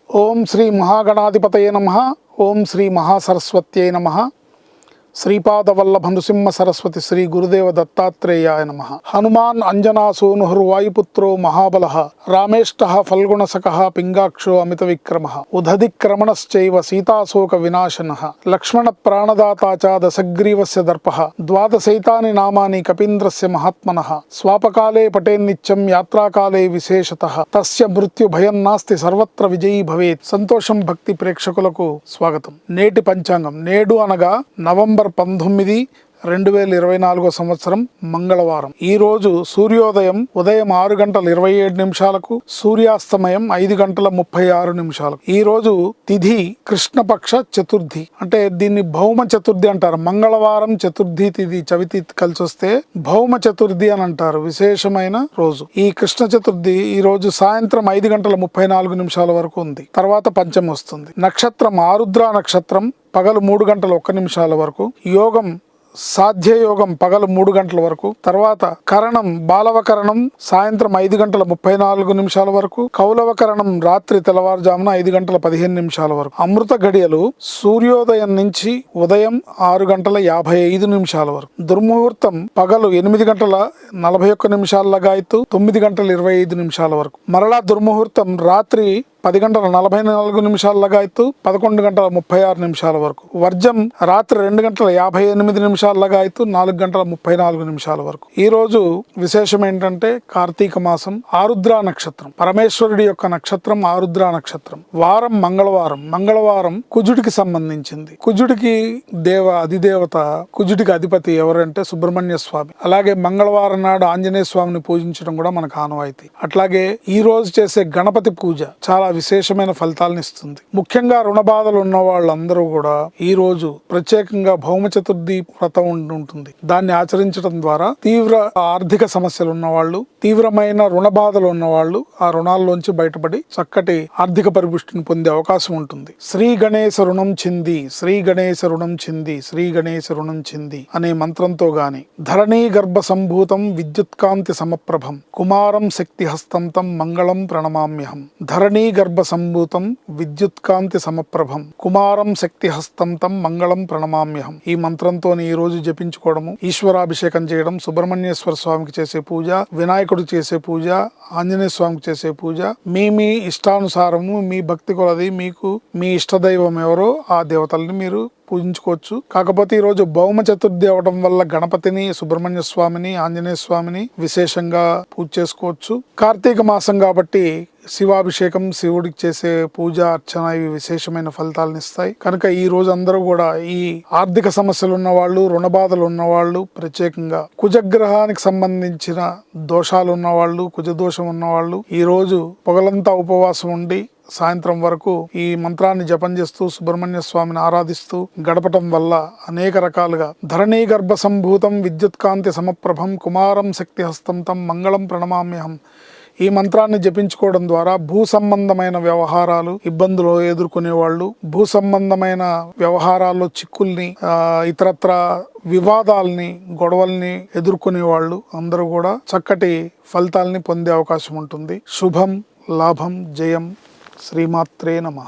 ఓం శ్రీ మహాగణాధిపతయే నమః. ఓం శ్రీ మహాసరస్వత్యై నమః. శ్రీపాదవల్లభ నృసింహ సరస్వతి శ్రీ గురుదేవ దత్తాత్రేయాయ నమః. హనుమాన్ అంజనాసూనుర్వాయుపుత్రో మహాబలః రామేష్టః ఫల్గుణసఖః పింగాక్షో అమిత విక్రమః ఉదధిక్రమణశ్చైవ సీతాశోక వినాశనః లక్ష్మణ ప్రాణదాతా చ దశగ్రీవస్య దర్పః ద్వాదశైతాని నామాని కపీంద్రస్య మహాత్మనః స్వాపకాలే పఠేన్నిత్యం యాత్రాకాలే విశేషతః తస్య మృత్యు భయం నాస్తి సర్వత్ర విజయీ భవేత్. సంతోషం భక్తి ప్రేక్షకులకు స్వాగతం. నేటి పంచాంగం. నేడు అనగా నవంబర్ 19, 2024 సంవత్సరం మంగళవారం. ఈ రోజు సూర్యోదయం ఉదయం 6:27 సూర్యాస్తమయం 5:36. ఈ రోజు తిథి కృష్ణపక్ష చతుర్థి, అంటే దీన్ని భౌమ చతుర్థి అంటారు. మంగళవారం చతుర్థి తిథి చవితి కలిసి వస్తే భౌమ చతుర్థి అని అంటారు. విశేషమైన రోజు ఈ కృష్ణ చతుర్థి. ఈ రోజు సాయంత్రం 5:34 వరకు ఉంది. తర్వాత పంచమి వస్తుంది. నక్షత్రం ఆరుద్ర నక్షత్రం పగలు 3:01 వరకు. యోగం సాధ్యయోగం పగలు 3 గంటల వరకు. తర్వాత కరణం బాలవకరణం సాయంత్రం 5:34 వరకు. కౌలవకరణం రాత్రి తెల్లవారుజామున 5:15 వరకు. అమృత గడియలు సూర్యోదయం నుంచి ఉదయం 6:55 వరకు. దుర్ముహూర్తం పగలు 8:41 లగాయతు 9:25 వరకు. మరలా దుర్ముహూర్తం రాత్రి 10:44 లగాయతు 11:36 వరకు. వర్జం రాత్రి 2:58 లగాయతు 4:34 వరకు. ఈ రోజు విశేషం ఏంటంటే కార్తీక మాసం, ఆరుద్ర నక్షత్రం, పరమేశ్వరుడి యొక్క నక్షత్రం ఆరుద్ర నక్షత్రం. వారం మంగళవారం. మంగళవారం కుజుడికి సంబంధించింది. కుజుడికి అధిదేవత, కుజుడికి అధిపతి ఎవరంటే సుబ్రహ్మణ్య స్వామి. అలాగే మంగళవారం నాడు ఆంజనేయ స్వామిని పూజించడం కూడా మనకు ఆనవాయితీ. అట్లాగే ఈ రోజు చేసే గణపతి పూజ చాలా విశేషమైన ఫలితాలను ఇస్తుంది. ముఖ్యంగా రుణ బాధలు ఉన్న వాళ్ళందరూ కూడా ఈ రోజు ప్రత్యేకంగా భౌమ చతుర్థి వ్రతం ఉంటుంది. దాన్ని ఆచరించడం ద్వారా తీవ్ర ఆర్థిక సమస్యలు ఉన్నవాళ్ళు, తీవ్రమైన రుణ బాధలు ఉన్నవాళ్ళు ఆ రుణాల్లోంచి బయటపడి చక్కటి ఆర్థిక పరిపుష్టిని పొందే అవకాశం ఉంటుంది. శ్రీ గణేశ రుణం చింది, శ్రీ గణేశ రుణం చింది, శ్రీ గణేశ రుణం చింది అనే మంత్రంతో గాని ధరణీ గర్భ సంభూతం విద్యుత్కాంతి సమప్రభం కుమారం శక్తి హస్తం తం మంగళం ప్రణమామ్యహం. ధరణీ గర్భ సంభూతం విద్యుత్కాంతి సమప్రభం కుమారం శక్తి హస్తం తం మంగళం ప్రణమామ్యహం. ఈ మంత్రంతో ఈ రోజు జపించుకోవడము, ఈశ్వరాభిషేకం చేయడం, సుబ్రహ్మణ్యేశ్వర స్వామికి చేసే పూజ, వినాయకుడు చేసే పూజ, ఆంజనేయ స్వామికి చేసే పూజ, మీ ఇష్టానుసారము, మీ భక్తి కొలది మీకు మీ ఇష్టదైవం ఎవరో ఆ దేవతల్ని మీరు పూజించుకోవచ్చు. కాకపోతే ఈ రోజు భౌమ చతుర్థి అవడం వల్ల గణపతిని, సుబ్రహ్మణ్య స్వామిని, ఆంజనేయ స్వామిని విశేషంగా పూజ చేసుకోవచ్చు. కార్తీక మాసం కాబట్టి శివాభిషేకం, శివుడికి చేసే పూజ అర్చన ఇవి విశేషమైన ఫలితాలను ఇస్తాయి. కనుక ఈ రోజు అందరూ కూడా ఈ ఆర్థిక సమస్యలు ఉన్న వాళ్ళు, రుణ బాధలు ఉన్నవాళ్ళు, ప్రత్యేకంగా కుజగ్రహానికి సంబంధించిన దోషాలు ఉన్నవాళ్ళు, కుజదోషం ఉన్నవాళ్ళు ఈ రోజు పొగలంతా ఉపవాసం ఉండి సాయంత్రం వరకు ఈ మంత్రాన్ని జపం చేస్తూ సుబ్రహ్మణ్య స్వామిని ఆరాధిస్తూ గడపటం వల్ల అనేక రకాలుగా ధరణీ గర్భ సంభూతం విద్యుత్కాంతి సమప్రభం కుమారం శక్తి హస్తం తం మంగళం ప్రణమామ్యహం. ఈ మంత్రాన్ని జపించుకోవడం ద్వారా భూ సంబంధమైన వ్యవహారాలు, ఇబ్బందులు ఎదుర్కొనే వాళ్ళు, భూ సంబంధమైన వ్యవహారాల్లో చిక్కుల్ని, ఇతరత్ర వివాదాలని, గొడవల్ని ఎదుర్కొనే వాళ్ళు అందరూ కూడా చక్కటి ఫలితాలని పొందే అవకాశం ఉంటుంది. శుభం, లాభం, జయం. శ్రీమాత్రే నమః.